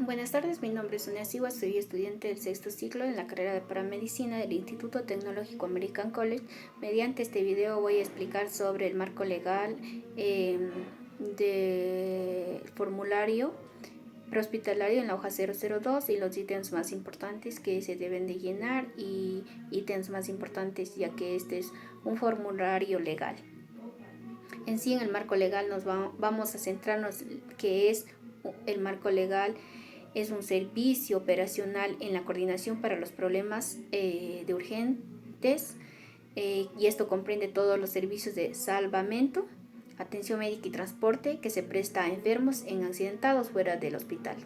Buenas tardes, mi nombre es Sonia Siwa, soy estudiante del sexto ciclo en la carrera de paramedicina del Instituto Tecnológico American College. Mediante este video voy a explicar sobre el marco legal del formulario prehospitalario en la hoja 002 y los ítems más importantes que se deben de llenar y ítems más importantes, ya que este es un formulario legal. En sí, en el marco legal vamos a centrarnos que es el marco legal. Es un servicio operacional en la coordinación para los problemas de urgentes y esto comprende todos los servicios de salvamento, atención médica y transporte que se presta a enfermos en accidentados fuera del hospital.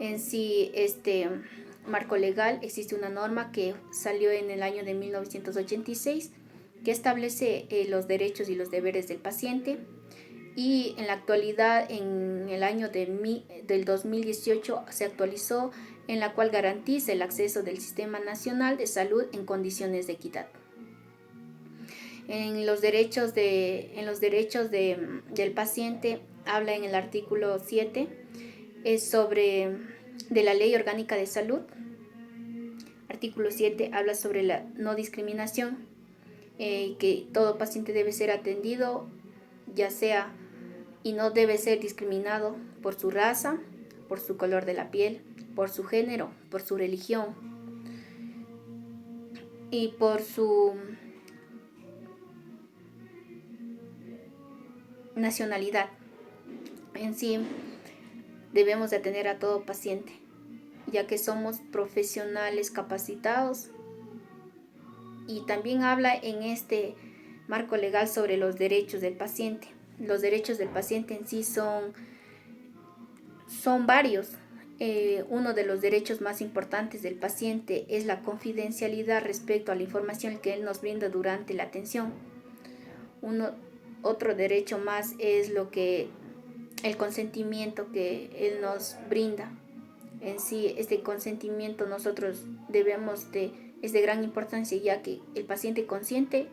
En sí, este marco legal existe una norma que salió en el año de 1986 que establece los derechos y los deberes del paciente. Y en la actualidad, en el año del 2018, se actualizó, en la cual garantiza el acceso del Sistema Nacional de Salud en condiciones de equidad. En los derechos del paciente habla en el artículo 7 de la Ley Orgánica de Salud. Artículo 7 habla sobre la no discriminación, que todo paciente debe ser atendido, ya sea y no debe ser discriminado por su raza, por su color de la piel, por su género, por su religión y por su nacionalidad. En sí, debemos de atender a todo paciente, ya que somos profesionales capacitados. Y también habla en este marco legal sobre los derechos del paciente. Los derechos del paciente en sí son varios. Uno de los derechos más importantes del paciente es la confidencialidad respecto a la información que él nos brinda durante la atención. Otro derecho más es el consentimiento que él nos brinda. En sí, este consentimiento es de gran importancia, ya que el paciente consciente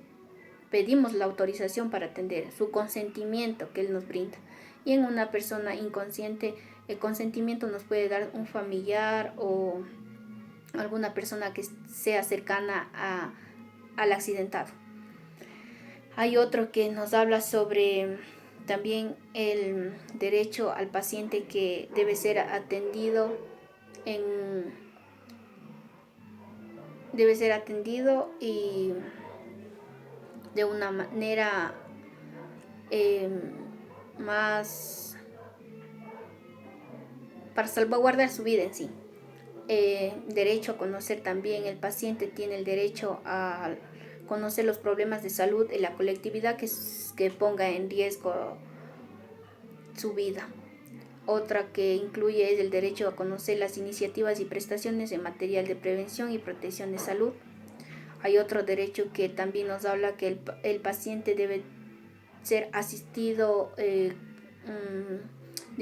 pedimos la autorización para atender, su consentimiento que él nos brinda. Y en una persona inconsciente, el consentimiento nos puede dar un familiar o alguna persona que sea cercana al accidentado. Hay otro que nos habla sobre también el derecho al paciente que debe ser atendido y de una manera más para salvaguardar su vida en sí. Derecho a conocer también, el paciente tiene el derecho a conocer los problemas de salud de la colectividad que ponga en riesgo su vida. Otra que incluye es el derecho a conocer las iniciativas y prestaciones en material de prevención y protección de salud. Hay otro derecho que también nos habla que el paciente debe ser asistido de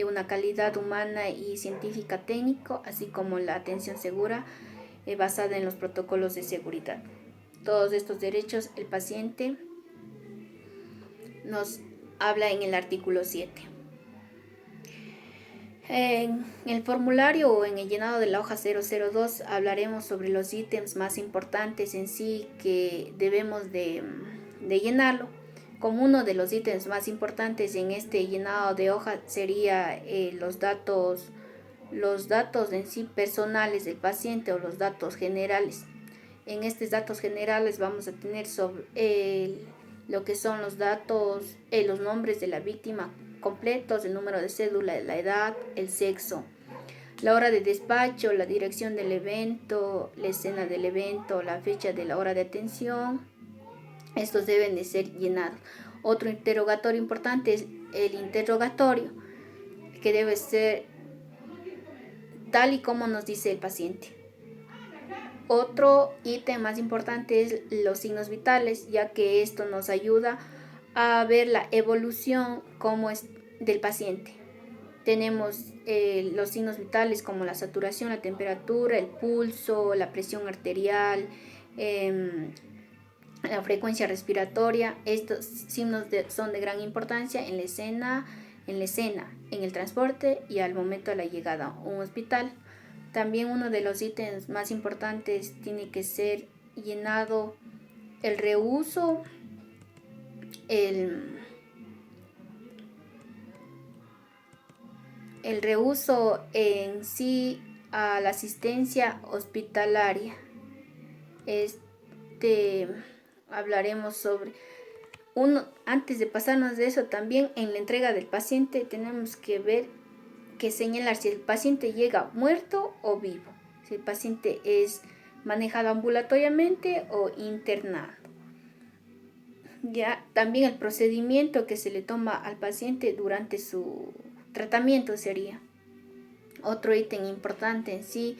una calidad humana y científica técnico, así como la atención segura basada en los protocolos de seguridad. Todos estos derechos el paciente nos habla en el artículo 7. En el formulario o en el llenado de la hoja 002 hablaremos sobre los ítems más importantes en sí que debemos de llenarlo. Como uno de los ítems más importantes en este llenado de hoja sería los datos en sí personales del paciente o los datos generales. En estos datos generales vamos a tener sobre lo que son los datos, los nombres de la víctima completos, el número de cédula, la edad, el sexo, la hora de despacho, la dirección del evento, la escena del evento, la fecha de la hora de atención. Estos deben de ser llenados. Otro interrogatorio importante es el interrogatorio, que debe ser tal y como nos dice el paciente. Otro ítem más importante es los signos vitales, ya que esto nos ayuda a ver la evolución del paciente. Tenemos los signos vitales como la saturación, la temperatura, el pulso, la presión arterial, la frecuencia respiratoria. Estos signos son de gran importancia en la escena en la escena, en el transporte y al momento de la llegada a un hospital. También uno de los ítems más importantes tiene que ser llenado el reuso, el reuso en sí a la asistencia hospitalaria. Hablaremos sobre antes de pasarnos de eso, también en la entrega del paciente tenemos que ver, que señalar si el paciente llega muerto o vivo, si el paciente es manejado ambulatoriamente o internado. Ya también el procedimiento que se le toma al paciente durante su tratamiento sería otro ítem importante en sí.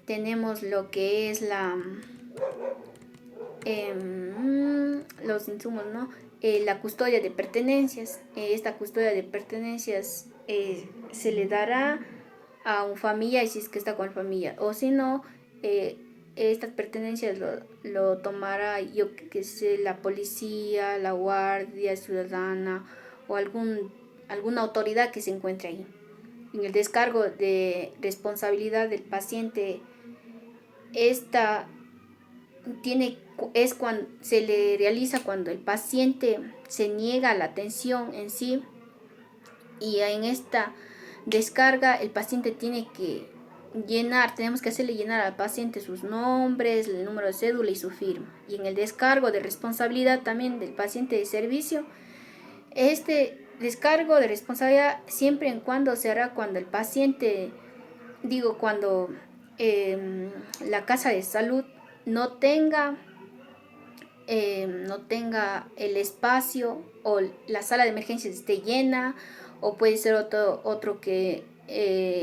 Tenemos lo que es los insumos, ¿no? La custodia de pertenencias. Esta custodia de pertenencias se le dará a un familiar si es que está con el familiar, o si no, estas pertenencias lo tomará, yo que sé, la policía, la guardia ciudadana o alguna autoridad que se encuentre ahí. En el descargo de responsabilidad del paciente, esta es cuando se le realiza cuando el paciente se niega a la atención en sí, y en esta descarga el paciente tiene que tenemos que hacerle llenar al paciente sus nombres, el número de cédula y su firma. Y en el descargo de responsabilidad también del paciente de servicio, este descargo de responsabilidad siempre en cuando se hará cuando el paciente, cuando la casa de salud no tenga el espacio, o la sala de emergencias esté llena, o puede ser otro que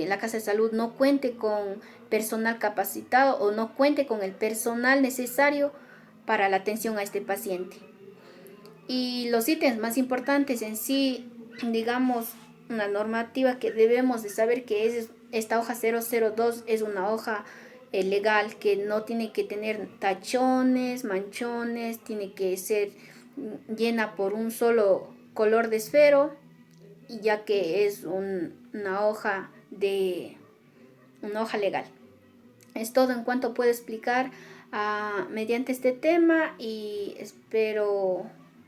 la casa de salud no cuente con personal capacitado o no cuente con el personal necesario para la atención a este paciente. Y los ítems más importantes en sí, digamos, una normativa que debemos de saber que es esta hoja 002, es una hoja legal que no tiene que tener tachones, manchones, tiene que ser llena por un solo color de esfero, y ya que es una hoja legal. Es todo en cuanto puedo explicar mediante este tema, y espero